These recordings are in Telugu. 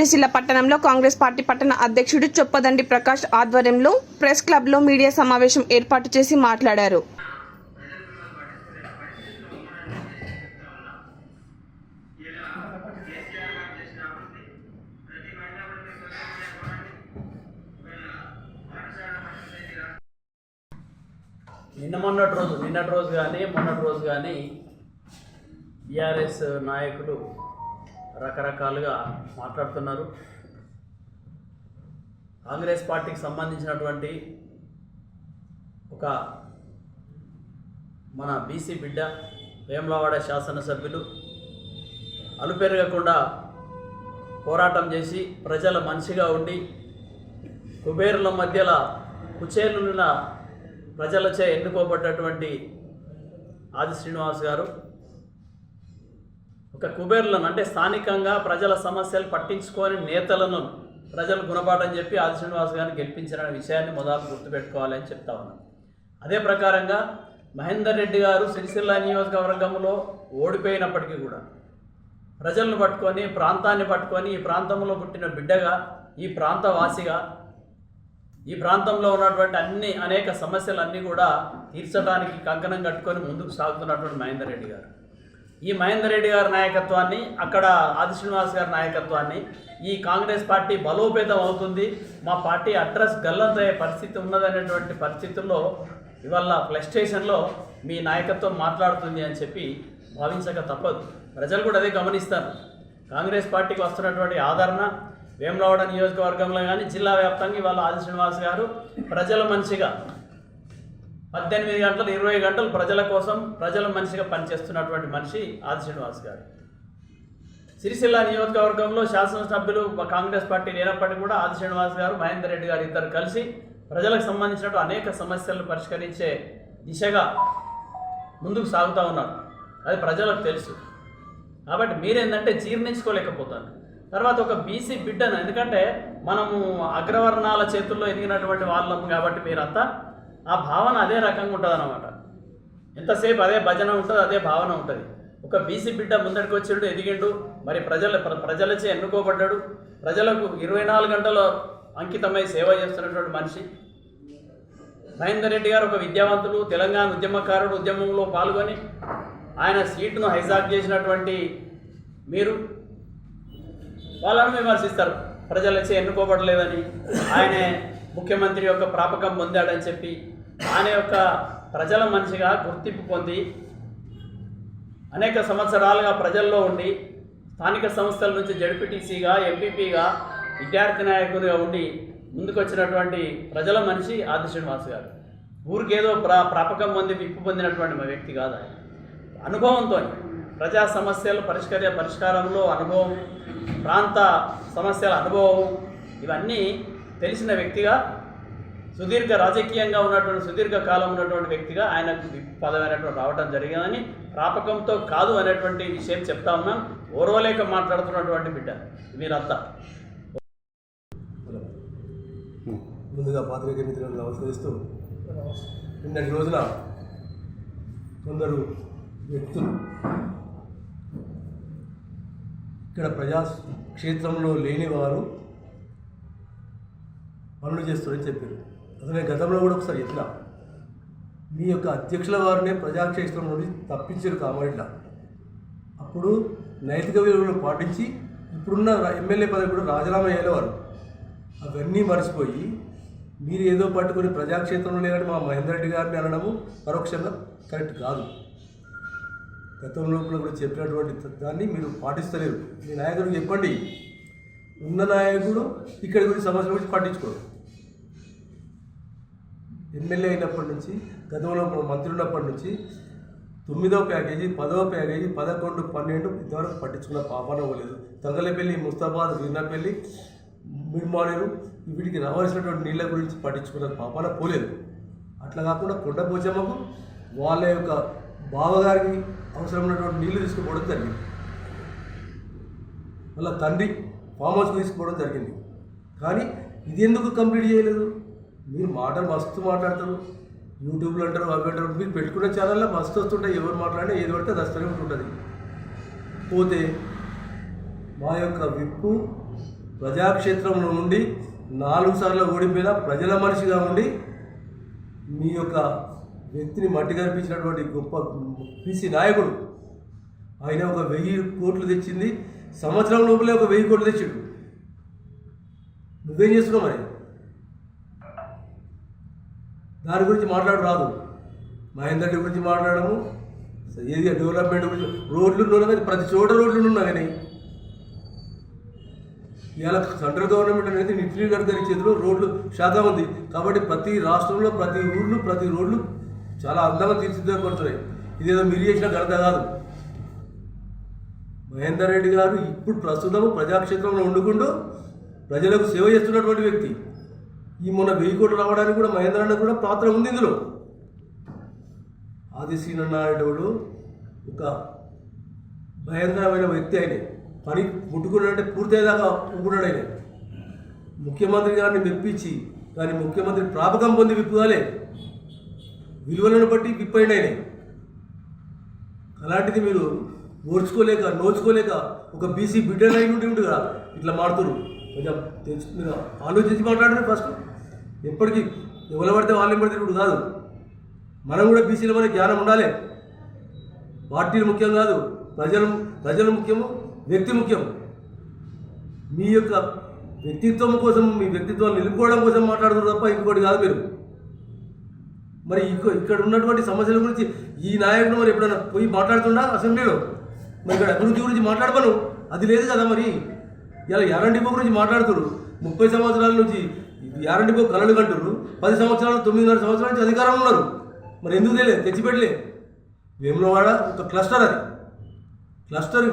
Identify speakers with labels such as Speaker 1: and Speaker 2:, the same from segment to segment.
Speaker 1: సిరిసిల్ల పట్టణంలో కాంగ్రెస్ పార్టీ పట్టణ అధ్యక్షుడు చొప్పదండి ప్రకాష్ ఆధ్వర్యంలో ప్రెస్ క్లబ్లో మీడియా సమావేశం ఏర్పాటు చేసి మాట్లాడారు.
Speaker 2: నిన్నటి రోజు కానీ మొన్నటి రోజు కానీ టీఆర్ఎస్ నాయకులు రకరకాలుగా మాట్లాడుతున్నారు. కాంగ్రెస్ పార్టీకి సంబంధించినటువంటి ఒక మన బీసీ బిడ్డ వేములవాడ శాసనసభ్యులు అలుపెరగకుండా పోరాటం చేసి ప్రజల మనిషిగా ఉండి కుబేరుల మధ్యలో కుచేలున్న ప్రజలచే ఎన్నుకోబడ్డటువంటి ఆది శ్రీనివాస్ గారు ఒక కుబేర్లను అంటే స్థానికంగా ప్రజల సమస్యలు పట్టించుకొని నేతలను ప్రజలు గుణపాఠం చెప్పి ఆది శ్రీనివాస్ గారిని గెలిపించిన విషయాన్ని మొదలు గుర్తుపెట్టుకోవాలని చెప్తా ఉన్నాను. అదే ప్రకారంగా మహేందర్ రెడ్డి గారు సిరిసిల్ల నియోజకవర్గంలో ఓడిపోయినప్పటికీ కూడా ప్రజలను పట్టుకొని ప్రాంతాన్ని పట్టుకొని ఈ ప్రాంతంలో పుట్టిన బిడ్డగా ఈ ప్రాంతవాసిగా ఈ ప్రాంతంలో ఉన్నటువంటి అనేక సమస్యలన్నీ కూడా తీర్చడానికి కంకణం కట్టుకొని ముందుకు సాగుతున్నటువంటి మహేందర్ రెడ్డి గారు, ఈ మహేందర్ రెడ్డి గారి నాయకత్వాన్ని అక్కడ ఆది శ్రీనివాస్ గారి నాయకత్వాన్ని ఈ కాంగ్రెస్ పార్టీ బలోపేతం అవుతుంది, మా పార్టీ అడ్రస్ గల్లంతయ్యే పరిస్థితి ఉన్నదనేటువంటి పరిస్థితుల్లో ఇవాళ ప్లస్ స్టేషన్లో మీ నాయకత్వం మాట్లాడుతుంది అని చెప్పి భావించక తప్పదు. ప్రజలు కూడా అదే గమనిస్తారు. కాంగ్రెస్ పార్టీకి వస్తున్నటువంటి ఆదరణ వేములవాడ నియోజకవర్గంలో కానీ జిల్లా వ్యాప్తంగా ఇవాళ ఆది శ్రీనివాస్ గారు ప్రజల మనిషిగా 18 గంటలు 20 గంటలు ప్రజల కోసం ప్రజల మనిషిగా పనిచేస్తున్నటువంటి మనిషి ఆది శ్రీనివాస్ గారు. సిరిసిల్ల నియోజకవర్గంలో శాసనసభ్యులు కాంగ్రెస్ పార్టీ లేనప్పటికీ కూడా ఆది శ్రీనివాస్ గారు మహేందర్ రెడ్డి గారు ఇద్దరు కలిసి ప్రజలకు సంబంధించినటువంటి అనేక సమస్యలను పరిష్కరించే దిశగా ముందుకు సాగుతూ ఉన్నారు. అది ప్రజలకు తెలుసు. కాబట్టి మీరేంటంటే జీర్ణించుకోలేకపోతాను. తర్వాత ఒక బీసీ బిడ్డను, ఎందుకంటే మనము అగ్రవర్ణాల చేతుల్లో ఎదిగినటువంటి వాళ్ళం కాబట్టి మీరంతా ఆ భావన అదే రకంగా ఉంటుంది అన్నమాట. ఎంతసేపు అదే భజన ఉంటుంది, అదే భావన ఉంటుంది. ఒక బీసీ బిడ్డ ముందడికి వచ్చిండు, ఎదిగిండు, మరి ప్రజలచే ఎన్నుకోబడ్డాడు, ప్రజలకు 24 గంటలు అంకితమై సేవ చేస్తున్నటువంటి మనిషి మహేందర్ రెడ్డి గారు. ఒక విద్యావంతులు, తెలంగాణ ఉద్యమకారుడు, ఉద్యమంలో పాల్గొని ఆయన సీటును హైజాక్ చేసినటువంటి మీరు వాళ్ళను విమర్శిస్తారు. ప్రజలచే ఎన్నుకోబడలేదని, ఆయనే ముఖ్యమంత్రి యొక్క ప్రాపకం పొందాడని చెప్పి ఆయన యొక్క ప్రజల మనిషిగా గుర్తింపు పొంది అనేక సంవత్సరాలుగా ప్రజల్లో ఉండి స్థానిక సంస్థల నుంచి జడ్పీటీసీగా, ఎంపీపీగా, విద్యార్థి నాయకుడిగా ఉండి ముందుకొచ్చినటువంటి ప్రజల మనిషి ఆది శ్రీనివాస్ గారు. ఊరికేదో ప్రాపకం పొంది విప్పు పొందినటువంటి వ్యక్తి కాదు ఆయన. అనుభవంతో ప్రజా సమస్యలు పరిష్కారంలో అనుభవం, ప్రాంత సమస్యల అనుభవం, ఇవన్నీ తెలిసిన వ్యక్తిగా, సుదీర్ఘ రాజకీయంగా ఉన్నటువంటి సుదీర్ఘ కాలం ఉన్నటువంటి వ్యక్తిగా ఆయనకు పదమైనటువంటి రావడం జరిగిందని, ప్రాపకంతో కాదు అనేటువంటి విషయం చెప్తా ఉన్నాం. ఓర్వలేక మాట్లాడుతున్నటువంటి బిడ్డ మీరంతా.
Speaker 3: ముందుగా పాత్రికేయ మిత్రులను నమస్కరిస్తూ, నిన్నటి రోజున కొందరు వ్యక్తులు ఇక్కడ ప్రజాక్షేత్రంలో లేని వారు పనులు చేస్తారని చెప్పారు. అసలు నేను గతంలో కూడా ఒకసారి చెప్పిన, మీ యొక్క అధ్యక్షుల వారినే ప్రజాక్షేత్రం నుండి తప్పించారు కాబట్టి అప్పుడు నైతిక విలువలను పాటించి ఇప్పుడున్న ఎమ్మెల్యే పదవి కూడా రాజీనామా అయ్యేవారు. అవన్నీ మర్చిపోయి మీరు ఏదో పట్టుకొని ప్రజాక్షేత్రంలో లేదని మా మహేందర్ రెడ్డి గారిని అనడము పరోక్షంగా కరెక్ట్ కాదు. గతంలో కూడా చెప్పినటువంటి దాన్ని మీరు పాటిస్తలేరు. మీ నాయకుడికి చెప్పండి, ఉన్న నాయకుడు ఇక్కడి గురించి సమస్యల గురించి పట్టించుకోరు. ఎమ్మెల్యే అయినప్పటి నుంచి, గతంలో మంత్రి ఉన్నప్పటి నుంచి 9వ ప్యాకేజీ, 10వ ప్యాకేజీ, 11, 12 ఇంతవరకు పట్టించుకున్న పాపన పోలేదు. తంగలపల్లి, ముస్తాబాద్, వీర్నపల్లి, మిడ్మానేరు వీటికి రావాల్సినటువంటి నీళ్ళ గురించి పట్టించుకున్న పాపన పోలేదు. అట్లా కాకుండా కొండపోచమ్మకు వాళ్ళ యొక్క బావగారికి అవసరమైనటువంటి నీళ్లు తీసుకుపోవడం జరిగింది. వాళ్ళ తండ్రి ఫామ్ హౌస్కి తీసుకుపోవడం జరిగింది. కానీ ఇది ఎందుకు కంప్లీట్ చేయలేదు? మీరు మాటలు మస్తు మాట్లాడతారు, యూట్యూబ్లో అంటారు, అవి అంటారు. మీరు పెట్టుకున్న ఛానల్లో మస్తు వస్తుంటాయి, ఎవరు మాట్లాడినా ఏది పడితే అది వస్తూనే ఉంటుంటుంది. పోతే మా యొక్క విప్పు ప్రజాక్షేత్రంలో నుండి 4 సార్లు ఓడిపోయిన ప్రజల మనిషిగా ఉండి మీ యొక్క వ్యక్తిని మట్టి కనిపించినటువంటి గొప్ప బీసీ నాయకుడు. ఆయన ఒక 1000 కోట్లు తెచ్చింది, సంవత్సరం లోపలే ఒక 1000 కోట్లు తెచ్చాడు. నువ్వేం చేస్తున్నావు మరి? దాని గురించి మాట్లాడు రాదు. మహేందర్ రెడ్డి గురించి మాట్లాడము, ఏది డెవలప్మెంట్ గురించి, రోడ్లు ఉన్నా కానీ ప్రతి చోట రోడ్లు ఉన్నా కానీ ఇవాళ సెంట్రల్ గవర్నమెంట్ అనేది నితిన్ గడ్కరీ చేతిలో రోడ్లు శాఖ ఉంది కాబట్టి ప్రతి రాష్ట్రంలో ప్రతి ఊర్లు ప్రతి రోడ్లు చాలా అందంగా తీర్చిదిద్దబడుతున్నాయి. ఇదేదో మీరు చేసిన ఘనత కాదు. మహేందర్ రెడ్డి గారు ఇప్పుడు ప్రస్తుతం ప్రజాక్షేత్రంలో వండుకుంటూ ప్రజలకు సేవ చేస్తున్నటువంటి వ్యక్తి. ఈ మొన్న 1000 కోట్లు రావడానికి కూడా మహేందర్ రెడ్డి కూడా పాత్ర ఉంది ఇందులో. ఆది శ్రీనారాయణుడు ఒక భయంకరమైన వ్యక్తి. ఆయన పని ముట్టుకున్నాడంటే పూర్తయ్యేదాకా ఉంటున్నాడు. ఆయన ముఖ్యమంత్రి గారిని మెప్పించి కానీ ముఖ్యమంత్రి ప్రాపకం పొంది విప్పుగాలే విలువలను బట్టి విప్పండి ఆయన. అలాంటిది మీరు ఓర్చుకోలేక నోచుకోలేక ఒక బీసీ బిడ్డలు అయి ఉండి కదా ఇట్లా మాడుతున్నారు. కొంచెం తెలుసు, మీరు ఆలోచించి మాట్లాడారు. ఫస్ట్ ఎప్పటికీ ఎవరు పడితే వాళ్ళని పడితే ఇప్పుడు కాదు. మనం కూడా బీసీల మన జ్ఞానం ఉండాలి. పార్టీలు ముఖ్యం కాదు, ప్రజలు ముఖ్యము, వ్యక్తి ముఖ్యం. మీ యొక్క వ్యక్తిత్వం కోసం, మీ వ్యక్తిత్వాన్ని నిలుపుకోవడం కోసం మాట్లాడుతున్నారు తప్ప ఇంకొకటి కాదు మీరు. మరి ఇక్కడ ఉన్నటువంటి సమస్యల గురించి ఈ నాయకుడు మరి ఎప్పుడైనా పోయి మాట్లాడుతుండా అసెంబ్లీలో? మరి ఇక్కడ అభివృద్ధి గురించి మాట్లాడమను, అది లేదు కదా. మరి ఇలా యారంటీ డిపో గురించి మాట్లాడుతున్నారు. 30 సంవత్సరాల నుంచి యారంటీ డిపో కలలు కంటున్నారు. 10 సంవత్సరాలు 9.5 సంవత్సరాల నుంచి అధికారంలో ఉన్నారు. మరి ఎందుకు తెలియదు? తెచ్చిపెట్టలే. వేములవాడ ఒక క్లస్టర్, అది క్లస్టర్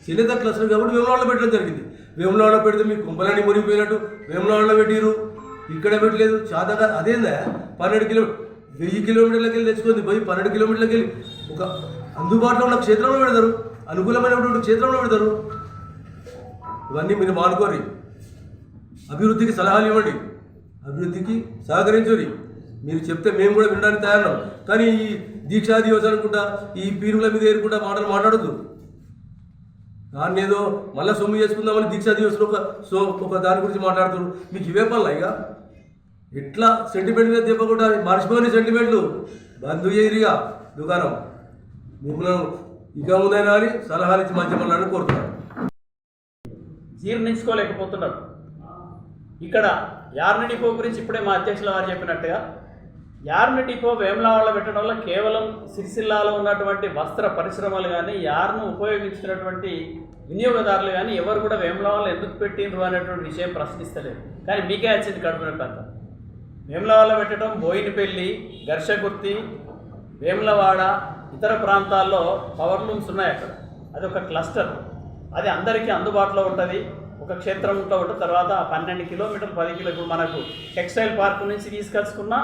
Speaker 3: చేనేత క్లస్టర్ కాబట్టి వేములవాడలో పెట్టడం జరిగింది. వేములవాడలో పెడితే మీకు కుంపలన్నీ మురిగిపోయినట్టు వేములవాడలో పెట్టిరు, ఇక్కడ పెట్టలేదు. చాతగా అదేందా 1000 కిలోమీటర్లకి వెళ్ళి తెచ్చుకుంది పోయి 12 కిలోమీటర్లకి వెళ్ళి ఒక అందుబాటులో ఉన్న క్షేత్రంలో పెడతారు, అనుకూలమైనటువంటి క్షేత్రంలో పెడతారు. ఇవన్నీ మీరు మానుకోరి. అభివృద్ధికి సలహాలు ఇవ్వండి, అభివృద్ధికి సహకరించండి. మీరు చెప్తే మేము కూడా వినడానికి తయారున్నాం. కానీ ఈ దీక్షా దివస్ అనుకుంటా, ఈ పీరుల మీద ఏరుకుంటా మాటలు మాట్లాడద్దు. దాన్ని ఏదో మళ్ళీ సొమ్ము చేసుకుందామని దీక్షా దివస్లో ఒక దాని గురించి మాట్లాడుతున్నారు. మీకు ఇవే పనులు ఇక ఎట్లా సెంటిమెంట్ మీద చెప్పకుండా మర్చిపోని సెంటిమెంట్లు బంధు చేయరిగా దుకాణం. మిమ్మల్ని ఇక ముందైనా అని సలహాలు ఇచ్చి మంచి పనులను కోరుతున్నారు.
Speaker 2: జీర్ణించుకోలేకపోతున్నారు. ఇక్కడ యార్ని డిపో గురించి ఇప్పుడే మా అధ్యక్షుల వారు చెప్పినట్టుగా యార్ని డిపో వేములవాడలో పెట్టడం వల్ల కేవలం సిరిసిల్లాలో ఉన్నటువంటి వస్త్ర పరిశ్రమలు కానీ యార్ను ఉపయోగించినటువంటి వినియోగదారులు కానీ ఎవరు కూడా వేములవాడలో ఎందుకు పెట్టిండ్రు అనేటువంటి విషయం ప్రశ్నిస్తలేదు. కానీ మీకే వచ్చింది కడుపున కథ. వేములవాడలో పెట్టడం బోయినపల్లి, ఘర్షగుర్తి, వేములవాడ ఇతర ప్రాంతాల్లో పవర్ లూమ్స్ ఉన్నాయి. అక్కడ అదొక క్లస్టర్, అది అందరికీ అందుబాటులో ఉంటుంది. ఒక క్షేత్రం ఉంటూ ఉంటుంది. తర్వాత 12 కిలోమీటర్లు 10 కిలోమీటర్లు మనకు టెక్స్టైల్ పార్క్ నుంచి తీసుకొచ్చుకున్నా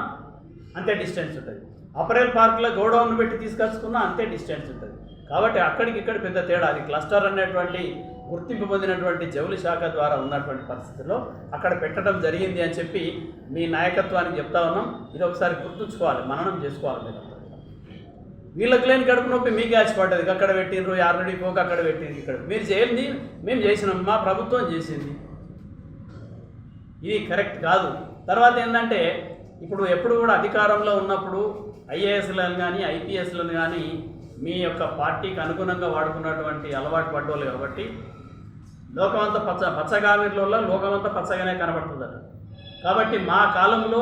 Speaker 2: అంతే డిస్టెన్స్ ఉంటుంది. అపరేల్ పార్క్లో గోడౌన్ పెట్టి తీసుకొచ్చుకున్నా అంతే డిస్టెన్స్ ఉంటుంది. కాబట్టి అక్కడికి ఇక్కడ పెద్ద తేడా. అది క్లస్టర్ అనేటువంటి గుర్తింపు పొందినటువంటి జౌలి శాఖ ద్వారా ఉన్నటువంటి పరిస్థితుల్లో అక్కడ పెట్టడం జరిగింది అని చెప్పి మీ నాయకత్వానికి చెప్తా ఉన్నాం. ఇది ఒకసారి గుర్తుంచుకోవాలి, మననం చేసుకోవాలి. మీరు వీళ్ళకి లేని కడుపు నొప్పి మీకు ఆశపడ్డది. అక్కడ పెట్టిండ్రు, యార్ని డిపోకి అక్కడ పెట్టింది. ఇక్కడ మీరు చేయండి, మేము చేసినాం, మా ప్రభుత్వం చేసింది. ఇది కరెక్ట్ కాదు. తర్వాత ఏంటంటే ఇప్పుడు ఎప్పుడు కూడా అధికారంలో ఉన్నప్పుడు ఐఏఎస్లను కానీ ఐపీఎస్లను కానీ మీ యొక్క పార్టీకి అనుగుణంగా వాడుకున్నటువంటి అలవాటు పడ్డోళ్ళు కాబట్టి లోకమంతా పచ్చగామిర్లలో లోకమంతా పచ్చగానే కనబడుతుందట. కాబట్టి మా కాలంలో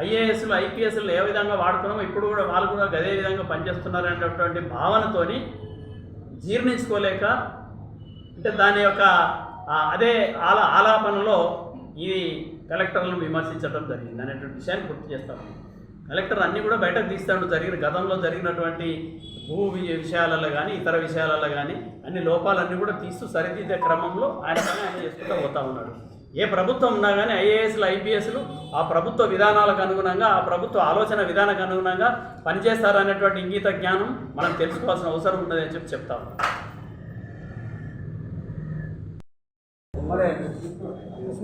Speaker 2: ఐఏఎస్లు ఐపీఎస్లు ఏ విధంగా వాడుకున్నామో ఇప్పుడు కూడా వాళ్ళు కూడా అదే విధంగా పనిచేస్తున్నారనేటటువంటి భావనతోని జీర్ణించుకోలేక అంటే దాని యొక్క అదే ఆలాపనలో ఈ కలెక్టర్లను విమర్శించడం జరిగింది అనేటువంటి విషయాన్ని గుర్తు చేస్తాము. కలెక్టర్ అన్నీ కూడా బయటకు తీస్తాడు. గతంలో జరిగినటువంటి భూ విషయాలలో కానీ ఇతర విషయాలలో కానీ అన్ని లోపాలన్నీ కూడా తీస్తూ సరిదిద్దే క్రమంలో ఆయన చేసుకుంటూ పోతా ఉన్నాడు. ఏ ప్రభుత్వం ఉన్నా కానీ ఐఏఎస్లు ఐపీఎస్లు ఆ ప్రభుత్వ విధానాలకు అనుగుణంగా ఆ ప్రభుత్వ ఆలోచన విధానానికి అనుగుణంగా పనిచేస్తారనేటువంటి ఇంగిత జ్ఞానం మనం తెలుసుకోవాల్సిన అవసరం ఉంటుందని చెప్పి చెప్తాము.
Speaker 4: మరి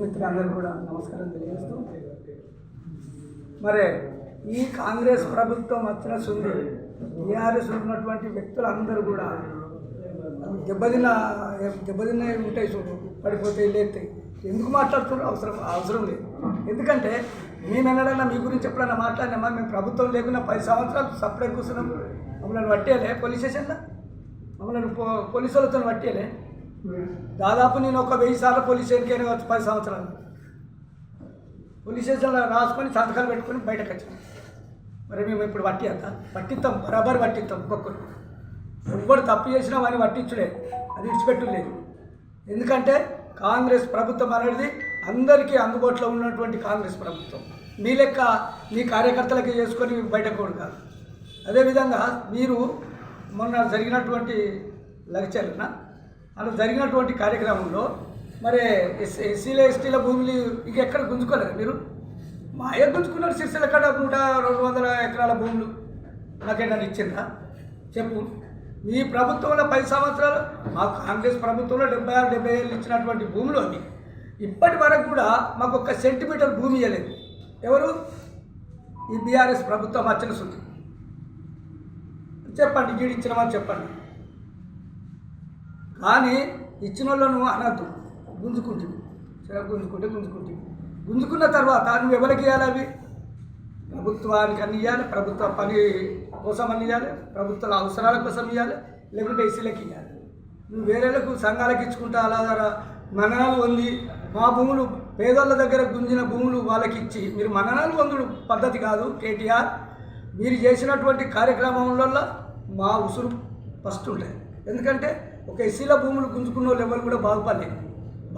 Speaker 4: మిత్రులందరూ కూడా నమస్కారం తెలియజేస్తూ, మరి ఈ కాంగ్రెస్ ప్రభుత్వం వచ్చిన సుంది టీఆర్ఎస్ ఉన్నటువంటి వ్యక్తులందరూ కూడా దెబ్బతిన్న ఉంటాయి, చూడు పడిపోతాయి లేస్తాయి. ఎందుకు మాట్లాడుతున్నారు? అవసరం లేదు. ఎందుకంటే మేము ఎన్నడన్నా మీ గురించి ఎప్పుడన్నా మాట్లాడినామా? మేము ప్రభుత్వం లేకుండా 10 సంవత్సరాలు సపరేట్ కూర్చున్నాం. మమ్మల్ని పట్టేయలే పోలీస్ స్టేషన్లో, మమ్మల్ని పోలీసు వాళ్ళతో పట్టేయలే. దాదాపు నేను ఒక 1000 సార్లు పోలీస్ స్టేషన్కి అయినా 10 సంవత్సరాలు పోలీస్ స్టేషన్లో రాసుకొని సంతకాలు పెట్టుకొని బయటకు వచ్చాం. మరి మేము ఇప్పుడు పట్టిస్తాం, బరాబర్ పట్టిస్తాం. ఒక్కొక్కరు ఎవ్వరు తప్పు చేసినా వాడిని పట్టించులే, అది విడిచిపెట్టులేదు. ఎందుకంటే కాంగ్రెస్ ప్రభుత్వం అనేది అందరికీ అందుబాటులో ఉన్నటువంటి కాంగ్రెస్ ప్రభుత్వం. మీ లెక్క మీ కార్యకర్తలకి చేసుకొని బయటకు కాదు. అదేవిధంగా మీరు మొన్న జరిగినటువంటి లెక్చర్న అలా జరిగినటువంటి కార్యక్రమంలో మరి ఎస్సీల ఎస్టీల భూములు ఇంకెక్కడ గుంజుకోలేదు మీరు? మాయ గుంజుకున్నారు. సిరిసిల్ల కాడ 100-200 ఎకరాల భూములు నాకేమన్నా ఇచ్చిందా చెప్పు? మీ ప్రభుత్వంలో 10 సంవత్సరాలు, మా కాంగ్రెస్ ప్రభుత్వంలో 76-77 ఇచ్చినటువంటి భూములు అవి ఇప్పటి వరకు కూడా మాకు 1 సెంటీమీటర్ భూమి ఇవ్వలేదు. ఎవరు? ఈ బీఆర్ఎస్ ప్రభుత్వం వచ్చిన సుఖి. చెప్పండి, గీడి ఇచ్చినామని చెప్పండి. కానీ ఇచ్చిన వాళ్ళను అనద్దు, గుంజుకుంటుంది. సరే గుంజుకున్న తర్వాత నువ్వు ఎవరికి ఇవ్వాలి? అవి ప్రభుత్వానికి అన్ని ఇవ్వాలి, ప్రభుత్వ పని కోసం అన్ని ఇవ్వాలి, ప్రభుత్వాల అవసరాల కోసం ఇవ్వాలి, లేకుంటే ఎస్సీలకి ఇవ్వాలి. నువ్వు వేరేలకు సంఘాలకు ఇచ్చుకుంటా అలా మన్ననాలు పొంది మా భూములు పేదోళ్ళ దగ్గర గుంజిన భూములు వాళ్ళకి ఇచ్చి మీరు మన్ననాలు పొందుడు పద్ధతి కాదు. కేటీఆర్ మీరు చేసినటువంటి కార్యక్రమంలో మా ఉసురు ఫస్ట్ ఉంటాయి. ఎందుకంటే ఒక ఎస్సీల భూములు గుంజుకున్న వాళ్ళు ఎవరు కూడా బాగుపడలేదు.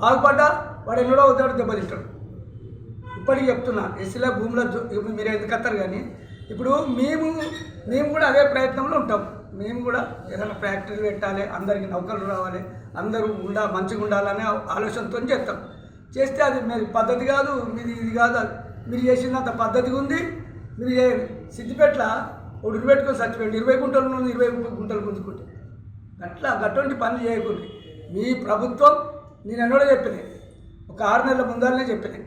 Speaker 4: బాగుపడ్డా వాడు ఎన్నడో అవుతాడు, దెబ్బతింటాడు. ఇప్పటికి చెప్తున్నా, ఎస్సీల భూముల మీరు ఎందుకు వస్తారు? కానీ ఇప్పుడు మేము కూడా అదే ప్రయత్నంలో ఉంటాం. మేము కూడా ఏదైనా ఫ్యాక్టరీలు పెట్టాలి, అందరికీ నౌకర్లు రావాలి, అందరూ మంచిగా ఉండాలనే ఆలోచనతో చేస్తాం. చేస్తే అది మీరు పద్ధతి కాదు, మీది ఇది కాదు. మీరు చేసినంత పద్ధతిగా ఉంది. మీరు సిద్దిపేటలో ఒక 20 పెట్టుకొని చచ్చిపోయింది, 20 గుంటలు నుండి 20 గుంటలు గుంజుకుంటే గటువంటి పనులు చేయకూడదు. మీ ప్రభుత్వం నేను ఎన్నడో చెప్పినాయి, ఒక 6 నెలల ముందరనే చెప్పినాయి,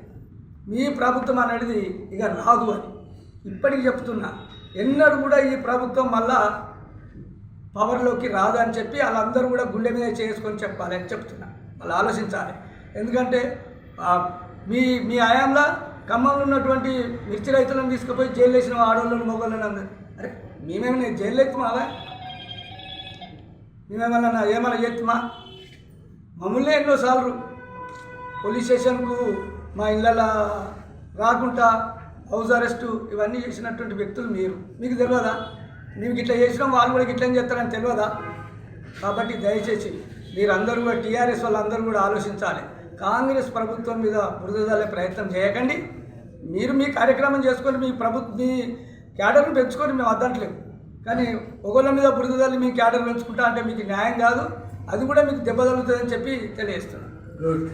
Speaker 4: మీ ప్రభుత్వం అనేది ఇక రాదు అని. ఇప్పటికి చెప్తున్నా, ఎన్నడూ కూడా ఈ ప్రభుత్వం మళ్ళా పవర్లోకి రాదు అని చెప్పి వాళ్ళందరూ కూడా గుండె మీద చేసుకొని చెప్పాలి అని చెప్తున్నా. వాళ్ళు ఆలోచించాలి. ఎందుకంటే మీ హయాంలో ఖమ్మంలో ఉన్నటువంటి మిర్చి రైతులను తీసుకుపోయి జైలు వేసిన ఆడవాళ్ళని మొగోళ్ళని అందరు, అరే మేమేమన్నా జైలు ఎత్తుమావా? ఏమన్నా చేస్తుమా? మమ్మల్ని ఎన్నోసార్లు పోలీస్ స్టేషన్కు మా ఇళ్ళలో రాకుండా హౌస్ అరెస్టు ఇవన్నీ చేసినటువంటి వ్యక్తులు మీకు తెలియదా? మేము ఇట్లా చేసినాం, వాళ్ళు కూడా ఇట్లా చేస్తారని తెలియదా? కాబట్టి దయచేసి మీరందరూ కూడా టీఆర్ఎస్ వాళ్ళందరూ కూడా ఆలోచించాలి. కాంగ్రెస్ ప్రభుత్వం మీద బురద జల్లే ప్రయత్నం చేయకండి. మీరు మీ కార్యక్రమం చేసుకొని మీ క్యాడర్ను పెంచుకొని మేము వద్దట్లేదు. కానీ ఒకళ్ళ మీద బురద జల్లి మీ క్యాడర్ పెంచుకుంటా అంటే మీకు న్యాయం కాదు. అది కూడా మీకు దెబ్బ తగులుతుందని చెప్పి తెలియజేస్తున్నాను.
Speaker 3: గుడ్.